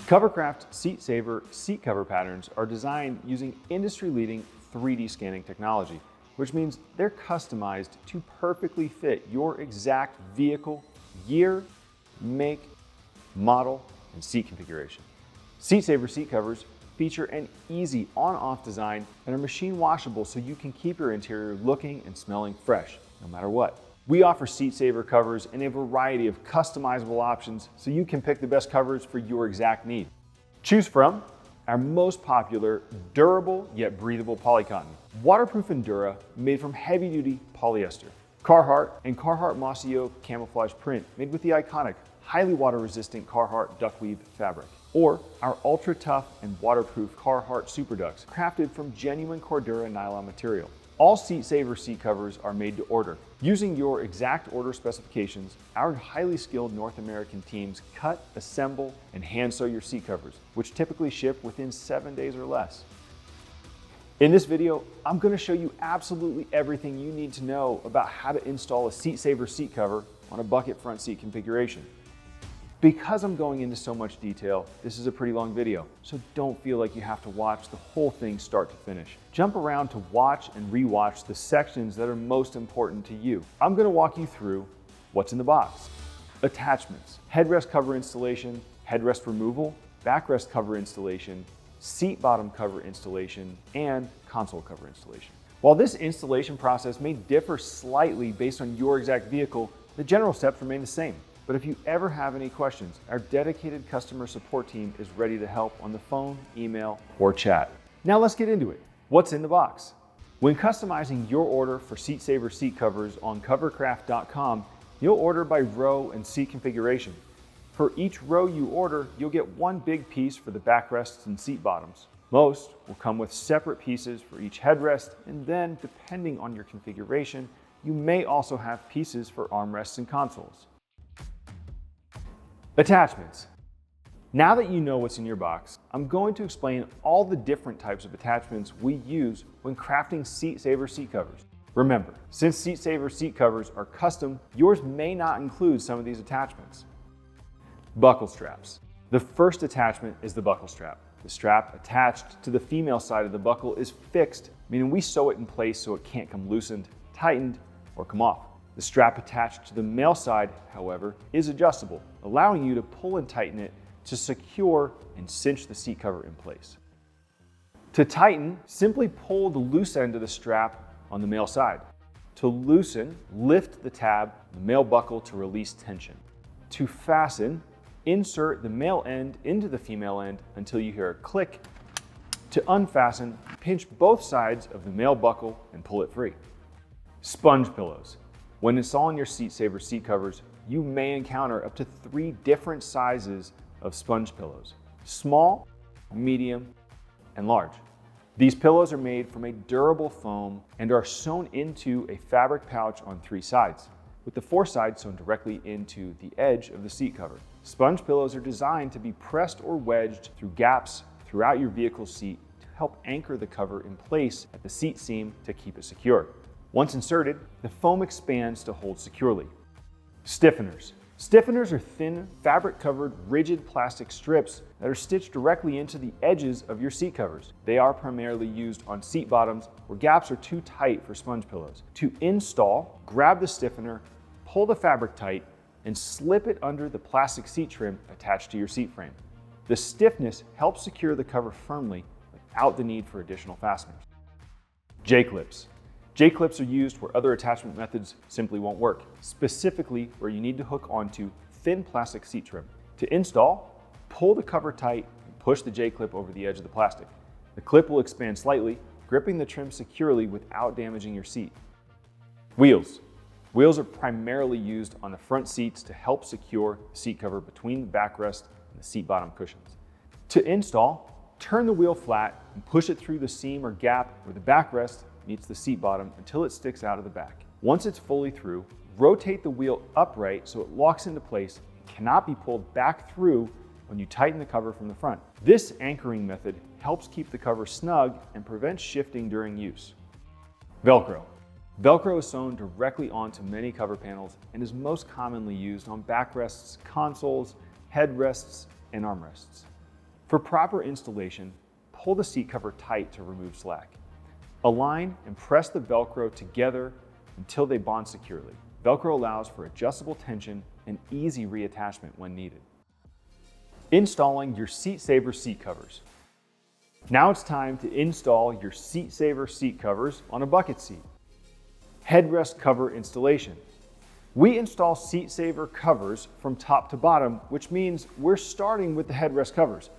Covercraft SeatSaver seat cover patterns are designed using industry-leading 3D scanning technology, which means they're customized to perfectly fit your exact vehicle, year, make, model, and seat configuration. SeatSaver seat covers feature an easy on-off design and are machine washable so you can keep your interior looking and smelling fresh, no matter what. We offer SeatSaver covers in a variety of customizable options so you can pick the best covers for your exact need. Choose from our most popular, durable yet breathable Polycotton, waterproof Endura made from heavy-duty polyester, Carhartt and Carhartt Mossy Oak camouflage print made with the iconic, highly water-resistant Carhartt duckweave fabric, or our ultra-tough and waterproof Carhartt Super Dux, crafted from genuine Cordura nylon material. All SeatSaver seat covers are made to order. Using your exact order specifications, our highly skilled North American teams cut, assemble, and hand sew your seat covers, which typically ship within 7 days or less. In this video, I'm going to show you absolutely everything you need to know about how to install a SeatSaver seat cover on a bucket front seat configuration. Because I'm going into so much detail, this is a pretty long video, so don't feel like you have to watch the whole thing start to finish. Jump around to watch and rewatch the sections that are most important to you. I'm going to walk you through what's in the box: attachments, headrest cover installation, headrest removal, backrest cover installation, seat bottom cover installation, and console cover installation. While this installation process may differ slightly based on your exact vehicle, the general steps remain the same. But if you ever have any questions, our dedicated customer support team is ready to help on the phone, email, or chat. Now let's get into it. What's in the box? When customizing your order for SeatSaver seat covers on covercraft.com, you'll order by row and seat configuration. For each row you order, you'll get one big piece for the backrests and seat bottoms. Most will come with separate pieces for each headrest, and then, depending on your configuration, you may also have pieces for armrests and consoles. Attachments. Now that you know what's in your box, I'm going to explain all the different types of attachments we use when crafting SeatSaver seat covers. Remember, since SeatSaver seat covers are custom, yours may not include some of these attachments. Buckle straps. The first attachment is the buckle strap. The strap attached to the female side of the buckle is fixed, meaning we sew it in place so it can't come loosened, tightened, or come off. The strap attached to the male side, however, is adjustable, allowing you to pull and tighten it to secure and cinch the seat cover in place. To tighten, simply pull the loose end of the strap on the male side. To loosen, lift the tab on the male buckle to release tension. To fasten, insert the male end into the female end until you hear a click. To unfasten, pinch both sides of the male buckle and pull it free. Sponge pillows. When installing your SeatSaver seat covers, you may encounter up to 3 different sizes of sponge pillows: small, medium, and large. These pillows are made from a durable foam and are sewn into a fabric pouch on 3 sides, with the 4th side sewn directly into the edge of the seat cover. Sponge pillows are designed to be pressed or wedged through gaps throughout your vehicle's seat to help anchor the cover in place at the seat seam to keep it secure. Once inserted, the foam expands to hold securely. Stiffeners. Stiffeners are thin, fabric-covered, rigid plastic strips that are stitched directly into the edges of your seat covers. They are primarily used on seat bottoms where gaps are too tight for sponge pillows. To install, grab the stiffener, pull the fabric tight, and slip it under the plastic seat trim attached to your seat frame. The stiffness helps secure the cover firmly without the need for additional fasteners. J-clips. J-clips are used where other attachment methods simply won't work, specifically where you need to hook onto thin plastic seat trim. To install, pull the cover tight and push the J-clip over the edge of the plastic. The clip will expand slightly, gripping the trim securely without damaging your seat. Wheels. Wheels are primarily used on the front seats to help secure the seat cover between the backrest and the seat bottom cushions. To install, turn the wheel flat and push it through the seam or gap where the backrest meets the seat bottom until it sticks out of the back. Once it's fully through, rotate the wheel upright so it locks into place and cannot be pulled back through when you tighten the cover from the front. This anchoring method helps keep the cover snug and prevents shifting during use. Velcro. Velcro is sewn directly onto many cover panels and is most commonly used on backrests, consoles, headrests, and armrests. For proper installation, pull the seat cover tight to remove slack. Align and press the Velcro together until they bond securely. Velcro allows for adjustable tension and easy reattachment when needed. Installing your SeatSaver seat covers. Now it's time to install your SeatSaver seat covers on a bucket seat. Headrest cover installation. We install SeatSaver covers from top to bottom, which means we're starting with the headrest covers.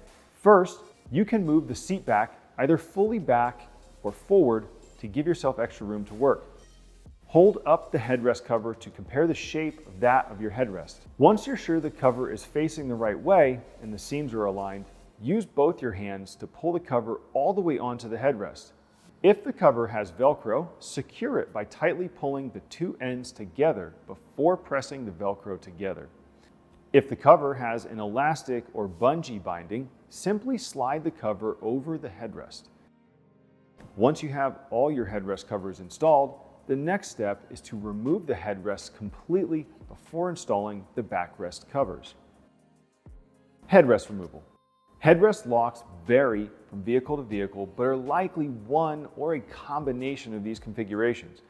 First, you can move the seat back either fully back or forward to give yourself extra room to work. Hold up the headrest cover to compare the shape of that of your headrest. Once you're sure the cover is facing the right way and the seams are aligned, use both your hands to pull the cover all the way onto the headrest. If the cover has Velcro, secure it by tightly pulling the two ends together before pressing the Velcro together. If the cover has an elastic or bungee binding, simply slide the cover over the headrest. Once you have all your headrest covers installed, the next step is to remove the headrest completely before installing the backrest covers. Headrest removal. Headrest locks vary from vehicle to vehicle, but are likely one or a combination of these configurations.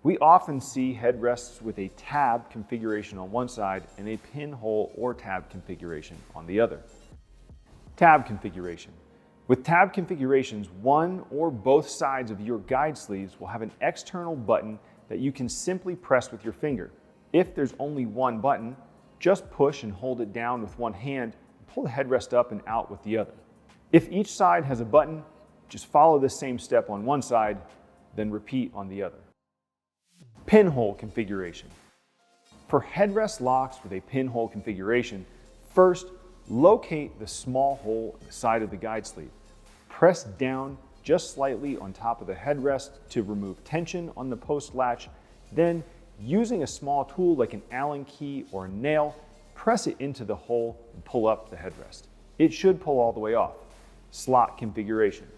We often see headrests with a tab configuration on one side and a pinhole or tab configuration on the other. Tab configuration. With tab configurations, one or both sides of your guide sleeves will have an external button that you can simply press with your finger. If there's only one button, just push and hold it down with one hand and pull the headrest up and out with the other. If each side has a button, just follow the same step on one side, then repeat on the other. Pinhole configuration. For headrest locks with a pinhole configuration, first, locate the small hole in the side of the guide sleeve. Press down just slightly on top of the headrest to remove tension on the post latch. Then, using a small tool like an Allen key or a nail, press it into the hole and pull up the headrest. It should pull all the way off. Slot configuration.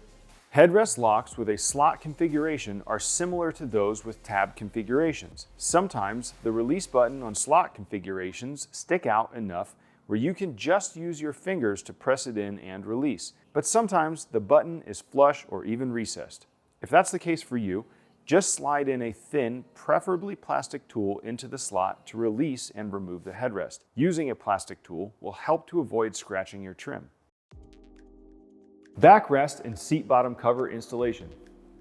Headrest locks with a slot configuration are similar to those with tab configurations. Sometimes the release button on slot configurations stick out enough where you can just use your fingers to press it in and release. But sometimes the button is flush or even recessed. If that's the case for you, just slide in a thin, preferably plastic tool into the slot to release and remove the headrest. Using a plastic tool will help to avoid scratching your trim. Backrest and seat bottom cover installation.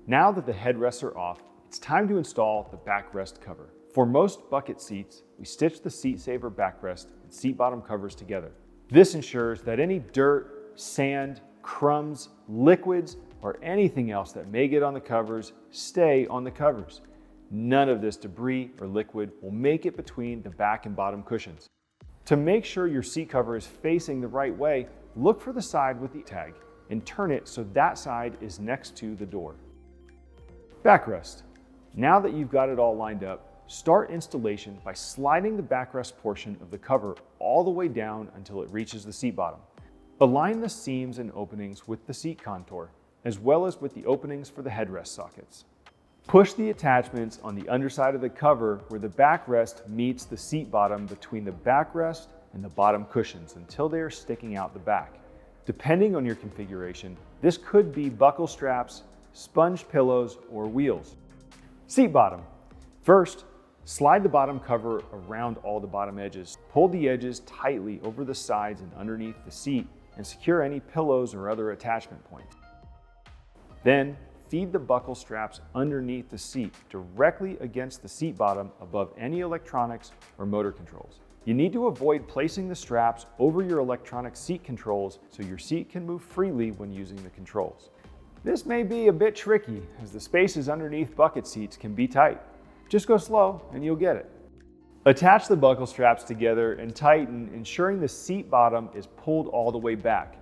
Now that the headrests are off, it's time to install the backrest cover. For most bucket seats, we stitch the SeatSaver backrest and seat bottom covers together. This ensures that any dirt, sand, crumbs, liquids, or anything else that may get on the covers stay on the covers. None of this debris or liquid will make it between the back and bottom cushions. To make sure your seat cover is facing the right way, look for the side with the tag and turn it so that side is next to the door. Backrest. Now that you've got it all lined up, start installation by sliding the backrest portion of the cover all the way down until it reaches the seat bottom. Align the seams and openings with the seat contour, as well as with the openings for the headrest sockets. Push the attachments on the underside of the cover where the backrest meets the seat bottom between the backrest and the bottom cushions until they are sticking out the back. Depending on your configuration, this could be buckle straps, sponge pillows, or wheels. Seat bottom. First, slide the bottom cover around all the bottom edges. Pull the edges tightly over the sides and underneath the seat and secure any pillows or other attachment points. Then, feed the buckle straps underneath the seat directly against the seat bottom above any electronics or motor controls. You need to avoid placing the straps over your electronic seat controls so your seat can move freely when using the controls. This may be a bit tricky as the spaces underneath bucket seats can be tight. Just go slow and you'll get it. Attach the buckle straps together and tighten, ensuring the seat bottom is pulled all the way back.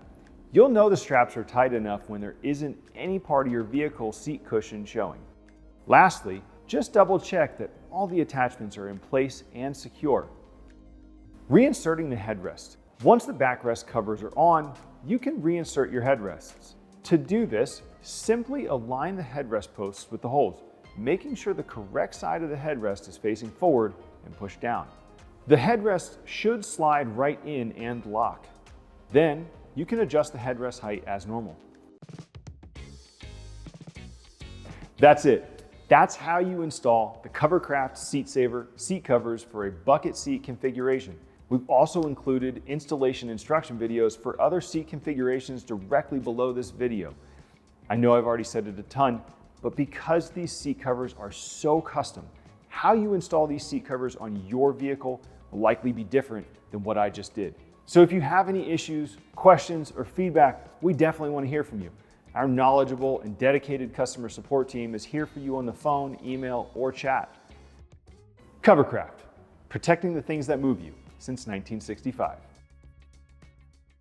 You'll know the straps are tight enough when there isn't any part of your vehicle seat cushion showing. Lastly, just double check that all the attachments are in place and secure. Reinserting the headrest. Once the backrest covers are on, you can reinsert your headrests. To do this, simply align the headrest posts with the holes, making sure the correct side of the headrest is facing forward and push down. The headrest should slide right in and lock. Then, you can adjust the headrest height as normal. That's it. That's how you install the Covercraft SeatSaver seat covers for a bucket seat configuration. We've also included installation instruction videos for other seat configurations directly below this video. I know I've already said it a ton, but because these seat covers are so custom, how you install these seat covers on your vehicle will likely be different than what I just did. So if you have any issues, questions, or feedback, we definitely want to hear from you. Our knowledgeable and dedicated customer support team is here for you on the phone, email, or chat. Covercraft, protecting the things that move you since 1965.